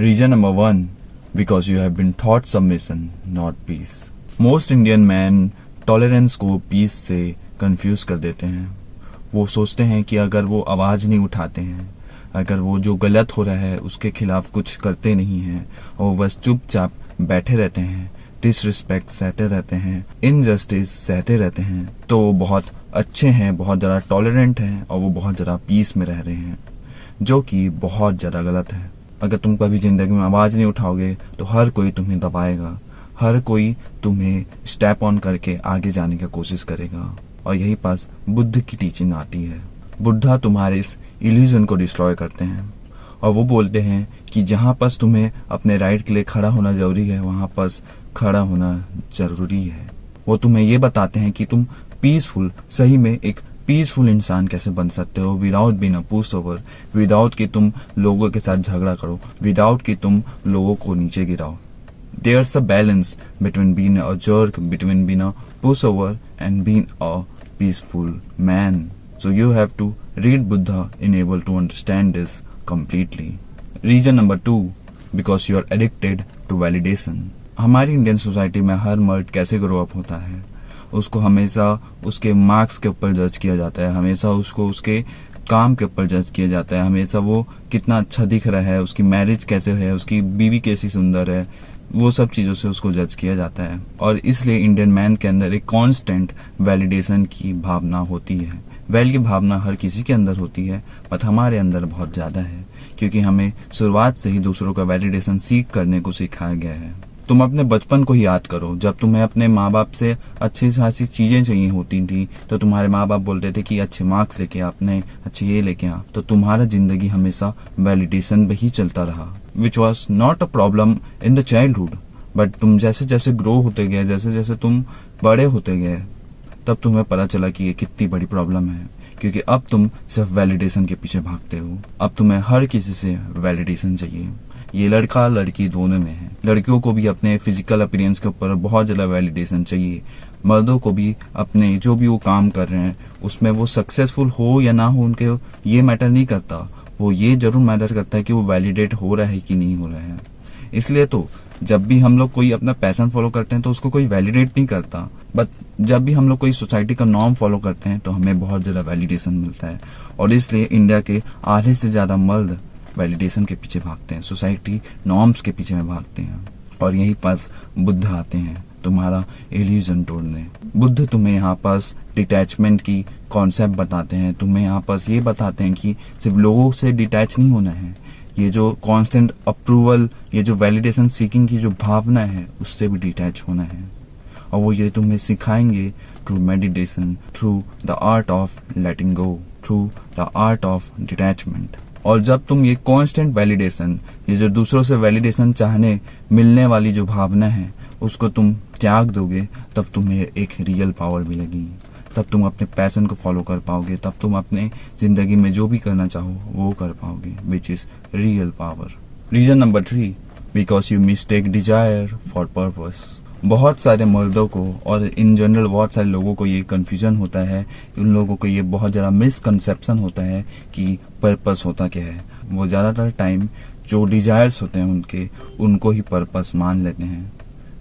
Reason number 1, because you have been taught submission, not peace. Most Indian men tolerance को piece से confuse कर देते हैं। वो सोचते हैं कि अगर वो आवाज नहीं उठाते हैं, अगर वो जो गलत हो रहा है उसके खिलाफ कुछ करते नहीं हैं और वो बस चुपचाप बैठे रहते हैं, डिसरिस्पेक्ट सहते रहते हैं, इनजस्टिस सहते रहते हैं, तो वो बहुत अच्छे हैं, बहुत ज्यादा टॉलरेंट हैं और वो बहुत ज्यादा पीस में रह रहे हैं, जो कि बहुत ज्यादा गलत है। अगर तुम कभी जिंदगी में आवाज नहीं उठाओगे तो हर कोई तुम्हें दबाएगा, हर कोई तुम्हें स्टेप ऑन करके आगे जाने की कोशिश करेगा। और यही पास बुद्ध की टीचिंग आती है। बुद्धा तुम्हारे इस इल्यूजन को डिस्ट्रॉय करते हैं और वो बोलते हैं कि जहां पास तुम्हें अपने राइट के लिए खड़ा होना जरूरी है, वहां पास खड़ा होना जरूरी है। वो तुम्हें ये बताते हैं कि तुम पीसफुल, सही में एक पीसफुल इंसान कैसे बन सकते हो without being a push over, without कि तुम लोगों के साथ झगड़ा करो, विदाउट कि तुम लोगों को नीचे गिराओ। There's a balance between being a jerk, between being a pushover and being a peaceful man. So you have to read Buddha in able to understand this completely. Reason number 2, because you are addicted to validation. हमारी Indian society में हर मर्द कैसे grow up होता है, उसको हमेशा उसके marks के ऊपर जज किया जाता है, हमेशा उसको उसके काम के ऊपर जज किया जाता है, हमेशा वो कितना अच्छा दिख रहा है, उसकी मैरिज कैसे है, उसकी बीवी कैसी सुंदर है, वो सब चीजों से उसको जज किया जाता है। और इसलिए इंडियन मैन के अंदर एक कांस्टेंट वैलिडेशन की भावना होती है। वैल की भावना हर किसी के अंदर होती है, बट हमारे अंदर बहुत ज्यादा है, क्योंकि हमें शुरुआत से ही दूसरों का वैलिडेशन सीख करने को सिखाया गया है। तुम अपने बचपन को ही याद करो, जब तुम्हें अपने माँ बाप से अच्छी खासी चीजें चाहिए होती थी तो तुम्हारे माँ बाप बोलते थे कि अच्छे मार्क्स लेके आ, अपने अच्छे ये लेके आ, तो तुम्हारा जिंदगी हमेशा वैलिडेशन पे ही चलता रहा, which was not a problem in the childhood. But तुम जैसे जैसे ग्रो होते गए, जैसे जैसे तुम बड़े होते गए, तब तुम्हें पता चला कि ये कितनी बड़ी प्रॉब्लम है, क्योंकि अब तुम सिर्फ वैलिडेशन के पीछे भागते हो। अब तुम्हें हर किसी से वैलिडेशन चाहिए। ये लड़का लड़की दोनों में है। लड़कियों को भी अपने फिजिकल अपीयरेंस के ऊपर बहुत ज्यादा वैलिडेशन चाहिए, मर्दों को भी अपने जो भी वो काम कर रहे हैं उसमें वो सक्सेसफुल हो या ना हो, उनके ये मैटर नहीं करता। वो ये जरूर मैटर करता है कि वो वैलिडेट हो रहा है कि नहीं हो रहा है। इसलिए तो जब भी हम लोग कोई अपना पैशन फॉलो करते हैं तो उसको कोई वैलिडेट नहीं करता, बट जब भी हम लोग कोई सोसाइटी का नॉर्म फॉलो करते हैं तो हमें बहुत ज्यादा वैलिडेशन मिलता है। और इसलिए इंडिया के आधे से ज्यादा मर्द वैलिडेशन के पीछे भागते हैं, सोसाइटी नॉर्म्स के पीछे में भागते हैं। और यही पास बुद्ध आते हैं तुम्हारा इल्यूजन तोड़ने। बुद्ध तुम्हें यहाँ पास डिटैचमेंट की कॉन्सेप्ट बताते हैं, तुम्हें यहाँ पास ये बताते हैं कि सिर्फ लोगों से डिटैच नहीं होना है, ये जो कांस्टेंट अप्रूवल, ये जो वैलिडेशन सीकिंग की जो भावना है उससे भी डिटैच होना है। और वो ये तुम्हें सिखाएंगे through meditation, through the art of letting go, through the art of detachment. और जब तुम ये कांस्टेंट वैलिडेशन, ये जो दूसरों से वैलिडेशन चाहने मिलने वाली जो भावना है उसको तुम त्याग दोगे, तब तुम्हें एक रियल पावर मिलेगी, तब तुम अपने पैशन को फॉलो कर पाओगे, तब तुम अपने जिंदगी में जो भी करना चाहो वो कर पाओगे, which is real power. Reason number 3, because you mistake desire for purpose. बहुत सारे मर्दों को और इन जनरल बहुत सारे लोगों को ये कंफ्यूजन होता है, उन लोगों को ये बहुत ज्यादा मिसकंसेप्शन होता है कि पर्पस होता क्या है। वो ज्यादातर टाइम जो डिजायर्स होते हैं उनको ही पर्पस मान लेते हैं,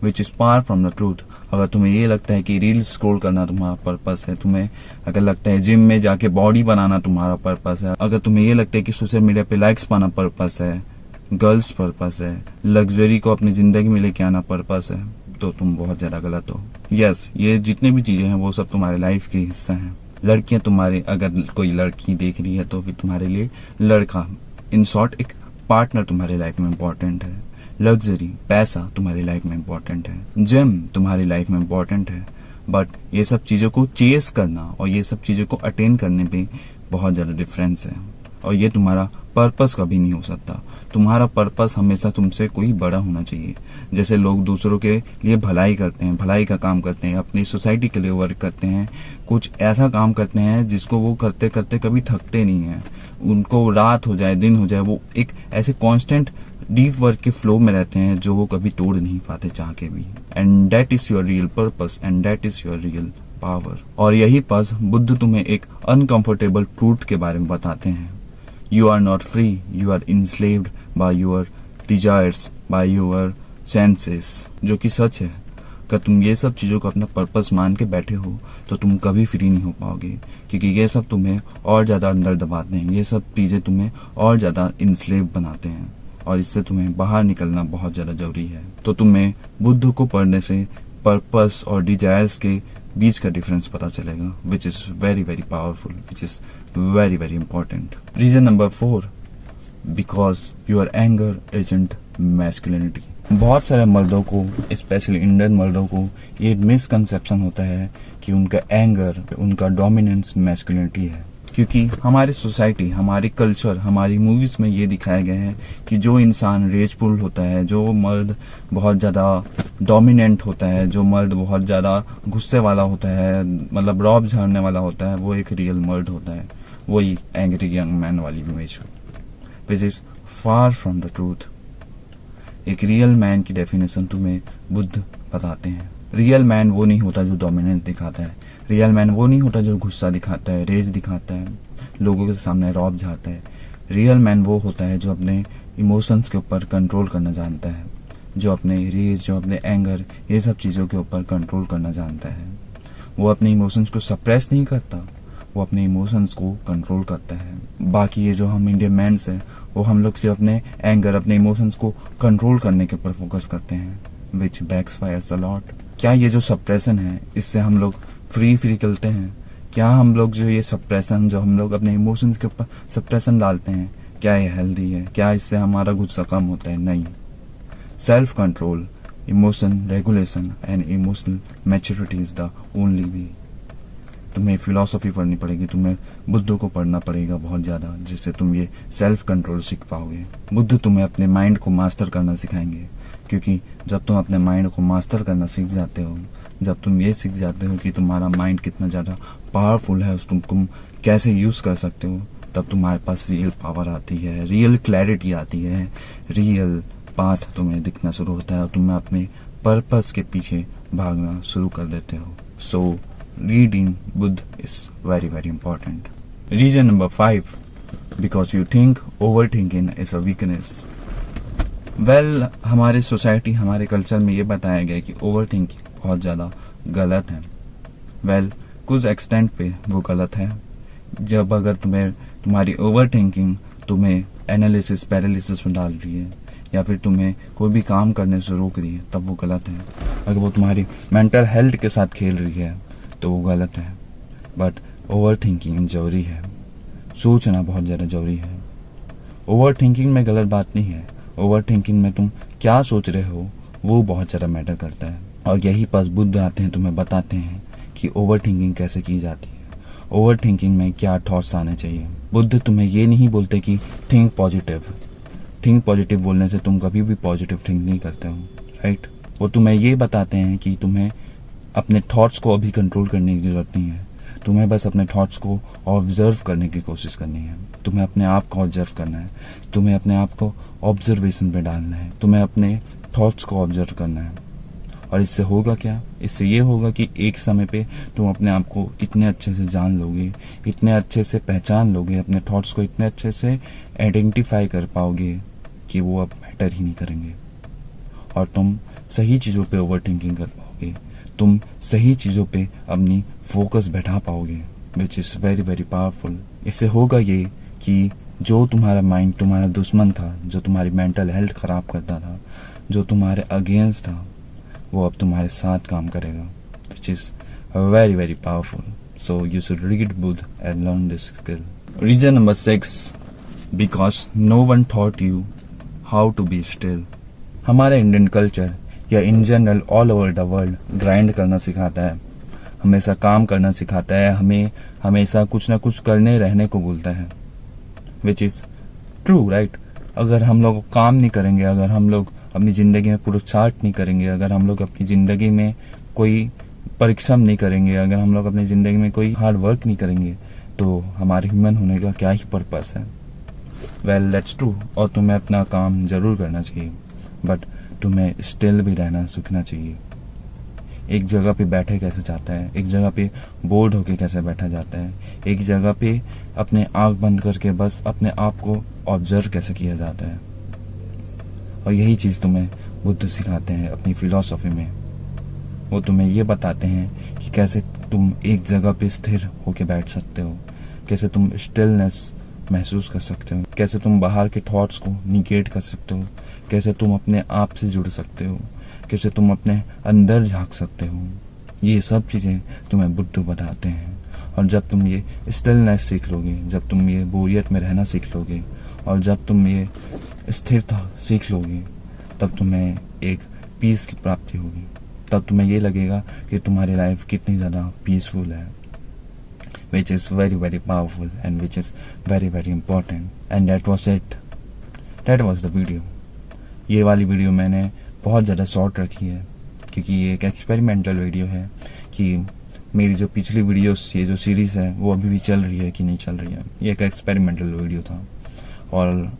which is far from the truth. अगर तुम्हें ये लगता है कि रील स्क्रॉल करना तुम्हारा पर्पस है, तुम्हें अगर लगता है जिम में जाके बॉडी बनाना तुम्हारा पर्पस है, अगर तुम्हें ये लगता है कि सोशल मीडिया पे लाइक्स पाना पर्पस है, गर्ल्स पर्पस है, लग्जरी को अपनी जिंदगी में लेके आना पर्पस है, तो तुम बहुत ज्यादा गलत हो। यस, ये जितने भी चीजें हैं वो सब तुम्हारे लाइफ के हिस्सा हैं। लड़कियां तुम्हारे, अगर कोई लड़की देख रही है तो फिर तुम्हारे लिए लड़का, इन शॉर्ट एक पार्टनर तुम्हारे लाइफ में इम्पोर्टेंट है। लग्जरी, पैसा तुम्हारी लाइफ में इम्पोर्टेंट है, जिम तुम्हारी लाइफ में इम्पोर्टेंट है, बट ये सब चीजों को चेस करना और ये सब चीजों को अटेन करने पे बहुत ज्यादा डिफरेंस है। और ये तुम्हारा पर्पस कभी नहीं हो सकता। तुम्हारा पर्पस हमेशा तुमसे कोई बड़ा होना चाहिए। जैसे लोग दूसरों के लिए भलाई करते हैं, भलाई का काम करते हैं, अपनी सोसाइटी के लिए वर्क करते हैं, कुछ ऐसा काम करते हैं जिसको वो करते करते कभी थकते नहीं है। उनको रात हो जाए, दिन हो जाए, वो एक ऐसे कांस्टेंट डीप वर्क के फ्लो में रहते हैं जो वो कभी तोड़ नहीं पाते चाह के भी। And that is your real purpose and that is your real power. और यही पास बुद्ध तुम्हें एक अनकंफर्टेबल ट्रूथ के बारे में बताते हैं। You are not free, you are enslaved by your desires by your senses, जो कि सच है। अगर तुम ये सब चीज़ों को अपना पर्पस मान के बैठे हो तो तुम कभी फ्री नहीं हो पाओगे, क्योंकि ये सब तुम्हें और ज़्यादा अंदर दबाते हैं, ये सब चीज़ें तुम्हें और ज़्यादा इंस्लेव बनाते हैं, और इससे तुम्हें बाहर निकलना बहुत ज़्यादा जरूरी है। तो तुम्हें बुद्ध को पढ़ने से पर्पस और डिजायर्स के बीच का डिफरेंस पता चलेगा, which is very very powerful, which is very very important. Reason number 4, because your anger isn't masculinity. बहुत सारे मर्दों को, स्पेशली इंडियन मर्दों को, ये मिसकंसेप्शन होता है कि उनका एंगर, उनका डोमिनेंस मैस्कुलिनिटी है, क्योंकि हमारी सोसाइटी, हमारी कल्चर, हमारी मूवीज में ये दिखाया गया है कि जो इंसान रेजफुल होता है, जो मर्द बहुत ज्यादा डोमिनेंट होता है, जो मर्द बहुत ज्यादा गुस्से वाला होता है, मतलब रौब झाड़ने वाला होता है, वो एक रियल मर्द होता है, वही एंग्री यंग मैन वाली image, which is far from the truth. एक रियल मैन की डेफिनेशन तुम्हें बुद्ध बताते हैं। रियल मैन वो नहीं होता जो डोमिनेंस दिखाता है, रियल मैन वो नहीं होता जो गुस्सा दिखाता है, रेज दिखाता है, लोगों के सामने रौब झाड़ता है। रियल मैन वो होता है जो अपने इमोशंस के ऊपर कंट्रोल करना जानता है, जो अपने रेज, जो अपने एंगर, ये सब चीज़ों के ऊपर कंट्रोल करना जानता है। वो अपने इमोशंस को सप्रेस नहीं करता, वो अपने इमोशंस को कंट्रोल करता है। बाकी ये जो हम इंडियन मैन्स हैं, वो हम लोग सिर्फ अपने एंगर, अपने इमोशंस को कंट्रोल करने के ऊपर फोकस करते हैं, विच बैकफायर्स अ लॉट। क्या ये जो सप्रेशन है, इससे हम लोग फ्री करते हैं? क्या हम लोग जो ये सप्रेशन, जो हम लोग अपने इमोशंस के ऊपर सप्रेशन डालते हैं, क्या ये हेल्दी है? क्या इससे हमारा गुस्सा कम होता है? नहीं। Self control, emotion regulation and emotional maturity is the only way. तुम्हें फिलॉसफी पढ़नी पड़ेगी, तुम्हें बुद्ध को पढ़ना पड़ेगा बहुत ज्यादा, जिससे तुम ये सेल्फ कंट्रोल सीख पाओगे। बुद्ध तुम्हें अपने माइंड को मास्टर करना सिखाएंगे, क्योंकि जब तुम अपने माइंड को मास्टर करना सीख जाते हो, जब तुम ये सीख जाते हो कि तुम्हारा माइंड कितना ज्यादा पावरफुल है, तुम कैसे यूज कर सकते हो, तब तुम्हारे पास रियल पावर आती है, रियल क्लैरिटी आती है, रियल पाथ तुम्हें दिखना शुरू होता है और तुम्हें अपने पर्पस के पीछे भागना शुरू कर देते हो। सो reading Buddha is very very important. Reason number 5, because you think overthinking is a weakness. Well, हमारे सोसाइटी, हमारे कल्चर में ये बताया गया कि ओवरथिंकिंग बहुत ज़्यादा गलत है। Well, कुछ एक्सटेंट पे वो गलत है। जब अगर तुम्हारी ओवरथिंकिंग तुम्हें एनालिसिस पैरालिसिस में डाल रही है, या फिर तुम्हें कोई भी काम करने से रोक रही है, तब वो गलत है। अगर वो तुम्हारी मेंटल हेल्थ के साथ खेल रही है तो वो गलत है। बट ओवर थिंकिंग जरूरी है, सोचना बहुत ज़्यादा जरूरी है। ओवर थिंकिंग में गलत बात नहीं है, ओवर थिंकिंग में तुम क्या सोच रहे हो वो बहुत ज़्यादा मैटर करता है। और यही पास बुद्ध आते हैं, तुम्हें बताते हैं कि ओवर थिंकिंग कैसे की जाती है, ओवर थिंकिंग में क्या थॉट्स आने चाहिए। बुद्ध तुम्हें ये नहीं बोलते कि थिंक पॉजिटिव। थिंक पॉजिटिव बोलने से तुम कभी भी पॉजिटिव थिंक नहीं करते हो, राइट। वो तुम्हें ये बताते हैं कि तुम्हें अपने थॉट्स को अभी कंट्रोल करने की जरूरत नहीं है, तुम्हें बस अपने थॉट्स को ऑब्जर्व करने की कोशिश करनी है। तुम्हें अपने आप को ऑब्जर्व करना है, तुम्हें अपने आप को ऑब्जर्वेशन पे डालना है, तुम्हें अपने थॉट्स को ऑब्जर्व करना है। और इससे होगा क्या? इससे ये होगा कि एक समय पे तुम अपने आप को इतने अच्छे से जान लोगे, इतने अच्छे से पहचान लोगे, अपने थॉट्स को इतने अच्छे से आइडेंटिफाई कर पाओगे कि वो अब मैटर ही नहीं करेंगे, और तुम सही चीज़ों पे ओवर थिंकिंग कर पाओगे, तुम सही चीज़ों पे अपनी फोकस बैठा पाओगे, विच इज़ वेरी वेरी पावरफुल। इससे होगा ये कि जो तुम्हारा माइंड तुम्हारा दुश्मन था, जो तुम्हारी मेंटल हेल्थ खराब करता था, जो तुम्हारे अगेंस्ट था, वो अब तुम्हारे साथ काम करेगा, which is very very powerful. So you should read Buddha and learn this skill. Reason number 6, because no one taught you how to be still. हमारा इंडियन कल्चर या in general all over the world grind करना सिखाता है, हमेशा काम करना सिखाता है, हमें हमेशा कुछ ना कुछ करने रहने को बोलता है, विच इज ट्रू, राइट। अगर हम लोग काम नहीं करेंगे, अगर हम लोग अपनी जिंदगी में पुरुषार्थ नहीं करेंगे, अगर हम लोग अपनी जिंदगी में कोई परिश्रम नहीं करेंगे, अगर हम लोग अपनी जिंदगी में कोई हार्ड वर्क नहीं करेंगे, तो हमारे ह्यूमन होने का क्या ही पर्पस है। Well, that's true. और तुम्हें अपना काम जरूर करना चाहिए, बट तुम्हें स्टिल भी रहना सीखना चाहिए। एक जगह पे बैठे कैसे जाता है, एक जगह पे बोर्ड होके कैसे बैठा जाता है, एक जगह पे अपने आंख बंद करके बस अपने आप को ऑब्जर्व कैसे किया जाता है। और यही चीज़ तुम्हें बुद्ध सिखाते हैं अपनी फिलॉसफी में। वो तुम्हें ये बताते हैं कि कैसे तुम एक जगह पे स्थिर होके बैठ सकते हो, कैसे तुम स्टिलनेस महसूस कर सकते हो, कैसे तुम बाहर के थॉट्स को निगेट कर सकते हो, कैसे तुम अपने आप से जुड़ सकते हो, कैसे तुम अपने अंदर झांक सकते हो। ये सब चीज़ें तुम्हें बुद्ध बताते हैं। और जब तुम ये स्टिलनेस सीख लोगे, जब तुम ये बोरियत में रहना सीख लोगे, और जब तुम ये स्थिरता सीख लोगे, तब तुम्हें एक पीस की प्राप्ति होगी। तब तुम्हें ये लगेगा कि तुम्हारी लाइफ कितनी ज़्यादा पीसफुल है, which is very very powerful and which is very very important. And that was it. That was the video. ये वाली वीडियो मैंने बहुत ज़्यादा शॉर्ट रखी है क्योंकि ये एक एक्सपेरिमेंटल वीडियो है कि मेरी जो पिछली वीडियोस, ये जो सीरीज़ है वो अभी भी चल रही है कि नहीं चल रही है। ये एक एक्सपेरिमेंटल वीडियो था। और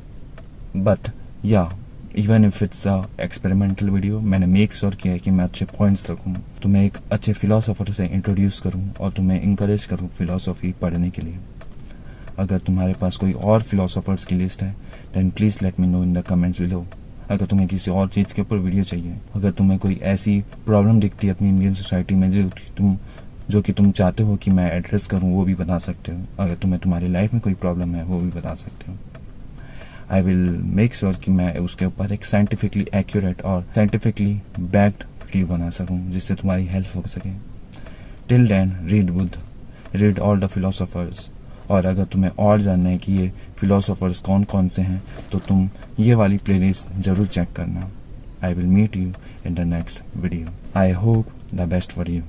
बट या even if it's a experimental video, मैंने मेक श्योर किया है कि मैं अच्छे पॉइंट्स रखूँ, तुम्हें एक अच्छे फिलोसोफर से इंट्रोड्यूस करूँ और तुम्हें इंकरेज करूँ फिलोसॉफी पढ़ने के लिए। अगर तुम्हारे पास कोई और फिलोसोफर्स की लिस्ट है then please let me know in the comments below. अगर तुम्हें किसी और चीज़ के ऊपर वीडियो चाहिए, अगर तुम्हें कोई ऐसी प्रॉब्लम दिखती है अपनी इंडियन सोसाइटी में जो कि तुम चाहते हो कि मैं एड्रेस करूँ, वो भी बता सकते हो। अगर तुम्हें तुम्हारी लाइफ में कोई प्रॉब्लम है वो भी बता सकते हो। आई विल मेक श्योर कि मैं उसके ऊपर एक साइंटिफिकली एक्यूरेट और साइंटिफिकली बैक्ड वीडियो बना सकूं जिससे तुम्हारी हेल्प हो सके। Till then read Buddha, read all the philosophers. और अगर तुम्हें और जानना है कि ये फिलोसोफर्स कौन कौन से हैं तो तुम ये वाली प्लेलिस्ट जरूर चेक करना। I will meet you in the next video. I hope the best for you.